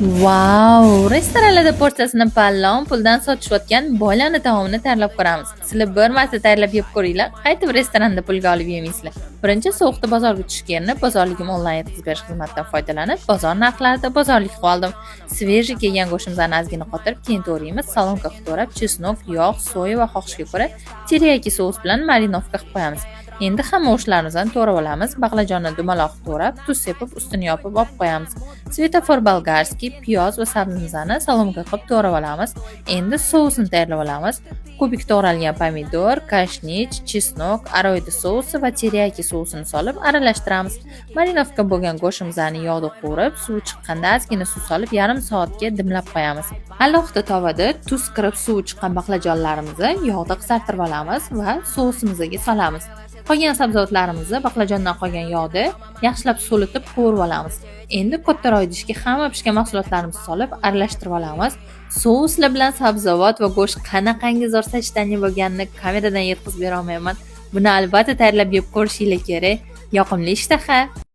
Vau! Restoranlarda porsiyasini ballon puldan sotishayotgan boylarni taomini tayyorlab ko'ramiz. Sizlar bir marta tayyorlab yeb ko'ringlar, qaytib restoranda pulga olib yemaysizlar. Birinchi sovuqda bozorga tushishga erinib, bozorligim onlayn yetkazib berish xizmatidan foydalanib, bozor narxlarida bozorlik qilib oldim. Svejiy kelgan go'shtimizni ozgina qotirib, keyin to'g'raymiz. Salonga qilib chesnok, yog', soya va xohishga ko'ra teriyaki sous bilan marinovka qilib qo'yamiz. Endi hamma go'shtlarimizni to'g'rab olamiz. Baqlajonni dumaloq to'g'rab, tuz sepib, ustini yopib olib qo'yamiz. Svetofor bolgarskiy, piyoz va sabzimizni salomga qilib to'g'rab olamiz. Endi sousni tayyorlab olamiz. Kubik to'g'ralgan pomidor, kashnich, chesnok, aroydi sousi va teriyaki sousini solib aralashtiramiz. Marinovka bo'lgan go'shtimizni yog'da qovurib, suv chiqqanda ozgina suv solib yarim soatga dimlab qo'yamiz. Alohida tovada tuz kirib suv chiqqan baqlajonlarimizni yog'da qizartirib olamiz va sousimizga solamiz. Qolgan sabzavotlarimizni baqlajondan qolgan yog'da yaxshilab so'litib qovurib olamiz. Endi kattaroq idishga hamma pishgan mahsulotlarimizni solib aralashtirib olamiz. Souslar bilan sabzavot va go'sht qanaqangi zo'r sachitani bo'lganini kameradan yetkazib bera olmayman. Buni albatta tayyorlab yeb ko'rishinglar kerak. Yoqimli ishtaha!